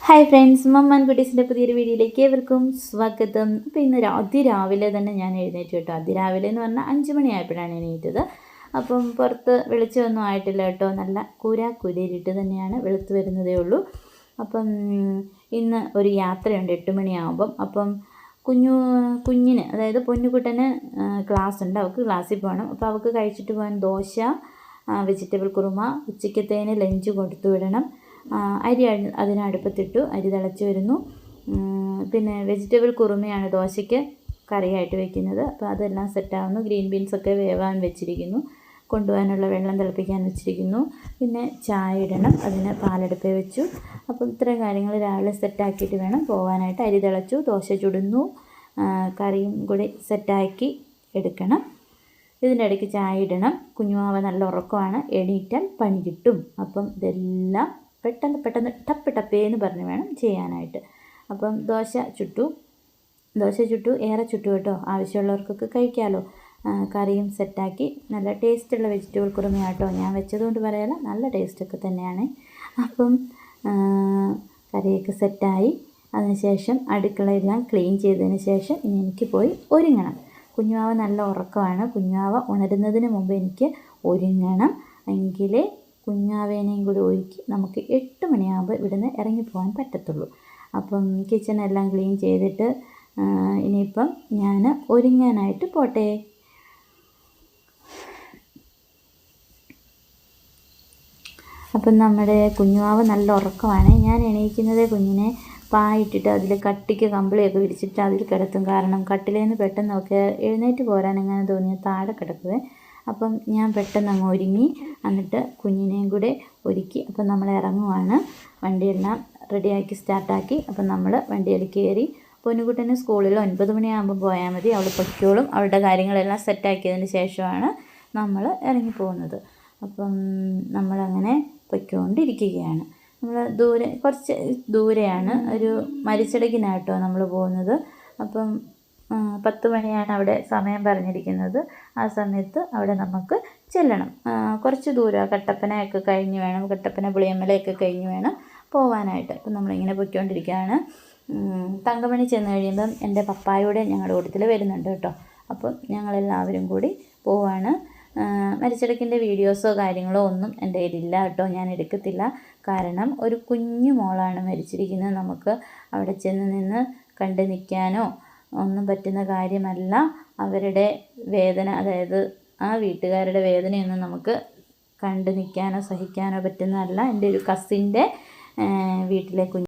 Hi friends, Mammen കുട്ടീസിൻ്റെ പുതിയൊരു വീഡിയോയിലേക്ക് ഏവർക്കും സ്വാഗതം. അപ്പോൾ ഇന്ന് അതിരാവിലെ തന്നെ ഞാൻ എഴുന്നേറ്റ് കേട്ടോ. അതിരാവിലെ എന്ന് പറഞ്ഞാൽ 5 മണിയായപ്പോഴാണ് എണീറ്റത്. അപ്പം പുറത്ത് വെളിച്ചമൊന്നും ആയിട്ടില്ല കേട്ടോ. നല്ല കുരിയിട്ട് തന്നെയാണ് വെളുത്ത് വരുന്നതേ ഉള്ളൂ. അപ്പം ഇന്ന് ഒരു യാത്രയുണ്ട് 8 മണിയാകുമ്പം. അപ്പം കുഞ്ഞിന് അതായത് പൊന്നുകുട്ടന് ക്ലാസ് ഉണ്ട്. അവൾക്ക് ക്ലാസ്സിൽ പോകണം. അപ്പോൾ അവൾക്ക് കഴിച്ചിട്ട് പോകാൻ ദോശ, വെജിറ്റബിൾ കുറുമ, ഉച്ചക്കത്തേന് ലഞ്ച് കൊടുത്തു വിടണം. അരി അതിനടുപ്പത്തിട്ടു, അരി തിളച്ച് വരുന്നു. പിന്നെ വെജിറ്റബിൾ കുറുമയാണ് ദോശയ്ക്ക് കറിയായിട്ട് വെക്കുന്നത്. അപ്പോൾ അതെല്ലാം സെറ്റാവുന്നു. ഗ്രീൻ ബീൻസൊക്കെ വേവാൻ വെച്ചിരിക്കുന്നു. കൊണ്ടുപോകാനുള്ള വെള്ളം തിളപ്പിക്കാൻ വെച്ചിരിക്കുന്നു. പിന്നെ ചായ ഇടണം, അതിന് പാലെടുപ്പേ വെച്ചു. അപ്പോൾ ഇത്രയും കാര്യങ്ങൾ രാവിലെ സെറ്റാക്കിയിട്ട് വേണം പോകാനായിട്ട്. അരി തിളച്ചു, ദോശ ചുടുന്നു, കറിയും കൂടി സെറ്റാക്കി എടുക്കണം. ഇതിൻ്റെ ഇടയ്ക്ക് ചായ ഇടണം. കുഞ്ഞുമാവ നല്ല ഉറക്കമാണ്, എണീറ്റാൽ പണി കിട്ടും. അപ്പം ഇതെല്ലാം പെട്ടെന്ന് ടപ്പേന്ന് പറഞ്ഞ് വേണം ചെയ്യാനായിട്ട്. അപ്പം ദോശ ചുട്ടു, ഏറെ ചുട്ടു കേട്ടോ. ആവശ്യമുള്ളവർക്കൊക്കെ കഴിക്കാമല്ലോ. കറിയും സെറ്റാക്കി. നല്ല ടേസ്റ്റുള്ള വെജിറ്റബിൾ കുറുമയാട്ടോ. ഞാൻ വെച്ചതുകൊണ്ട് പറയാമല്ലോ, നല്ല ടേസ്റ്റൊക്കെ തന്നെയാണ്. അപ്പം കറിയൊക്കെ സെറ്റായി. അതിനുശേഷം അടുക്കളയെല്ലാം ക്ലീൻ ചെയ്തതിന് ശേഷം ഇനി എനിക്ക് പോയി ഒരുങ്ങണം. കുഞ്ഞുവാവ നല്ല ഉറക്കമാണ്. കുഞ്ഞുവാവ ഉണരുന്നതിന് മുമ്പ് എനിക്ക് ഒരുങ്ങണം. എങ്കിലേ കുഞ്ഞാവേനെയും കൂടി ഒരുക്കി നമുക്ക് 8 മണിയാകുമ്പോൾ ഇവിടുന്ന് ഇറങ്ങിപ്പോകാൻ പറ്റത്തുള്ളൂ. അപ്പം കിച്ചണെല്ലാം ക്ലീൻ ചെയ്തിട്ട് ഇനിയിപ്പം ഞാൻ ഒരുങ്ങാനായിട്ട് പോട്ടെ. അപ്പം നമ്മുടെ കുഞ്ഞുവാവ് നല്ല ഉറക്കമാണ്. ഞാൻ എണീക്കുന്നതേ കുഞ്ഞിനെ പായിട്ടിട്ട് അതിൽ കട്ടിക്ക് കമ്പിളിയൊക്കെ വിരിച്ചിട്ട് അതിൽ കിടത്തും. കാരണം കട്ടിലേന്ന് പെട്ടെന്നൊക്കെ എഴുന്നേറ്റ് പോരാൻ എങ്ങനെ തോന്നിയാൽ താഴെ കിടക്കുവേ. അപ്പം ഞാൻ പെട്ടെന്ന് അങ്ങ് ഒരുങ്ങി, എന്നിട്ട് കുഞ്ഞിനെയും കൂടെ ഒരുക്കി. അപ്പം നമ്മൾ ഇറങ്ങുവാണ്. വണ്ടിയെല്ലാം റെഡിയാക്കി സ്റ്റാർട്ടാക്കി. അപ്പം നമ്മൾ വണ്ടിയിൽ കയറി. പൊന്നുകുട്ടന് സ്കൂളിൽ 9 മണിയാകുമ്പോൾ പോയാൽ മതി, അവൾ പൊയ്ക്കോളും. അവളുടെ കാര്യങ്ങളെല്ലാം സെറ്റാക്കിയതിന് ശേഷമാണ് നമ്മൾ ഇറങ്ങിപ്പോകുന്നത്. അപ്പം നമ്മളങ്ങനെ പൊയ്ക്കൊണ്ടിരിക്കുകയാണ്. നമ്മൾ കുറച്ച് ദൂരെയാണ്, ഒരു മരിച്ചടക്കിനായിട്ടോ നമ്മൾ പോകുന്നത്. അപ്പം 10 മണിയാണ് അവിടെ സമയം പറഞ്ഞിരിക്കുന്നത്. ആ സമയത്ത് അവിടെ നമുക്ക് ചെല്ലണം. കുറച്ച് ദൂരം കട്ടപ്പനയൊക്കെ കഴിഞ്ഞ് വേണം, കട്ടപ്പന പുളിയമ്മലയൊക്കെ കഴിഞ്ഞ് വേണം പോകാനായിട്ട്. അപ്പം നമ്മളിങ്ങനെ പൊയ്ക്കൊണ്ടിരിക്കുകയാണ്. തങ്കമണി ചെന്ന് കഴിയുമ്പം എൻ്റെ പപ്പായൂടെ ഞങ്ങളുടെ കൂട്ടത്തിൽ വരുന്നുണ്ട് കേട്ടോ. അപ്പം ഞങ്ങളെല്ലാവരും കൂടി പോവാണ്. മരിച്ചടക്കിൻ്റെ വീഡിയോസോ കാര്യങ്ങളോ ഒന്നും എൻ്റെ കയ്യിലില്ല കേട്ടോ. ഞാൻ എടുക്കത്തില്ല. കാരണം ഒരു കുഞ്ഞു മോളാണ് മരിച്ചിരിക്കുന്നത്. നമുക്ക് അവിടെ ചെന്ന് നിന്ന് കണ്ട് നിൽക്കാനോ ഒന്നും പറ്റുന്ന കാര്യമല്ല. അവരുടെ വേദന, അതായത് ആ വീട്ടുകാരുടെ വേദനയൊന്നും നമുക്ക് കണ്ട് നിൽക്കാനോ സഹിക്കാനോ പറ്റുന്നതല്ല. എൻ്റെ ഒരു കസിൻ്റെ വീട്ടിലെ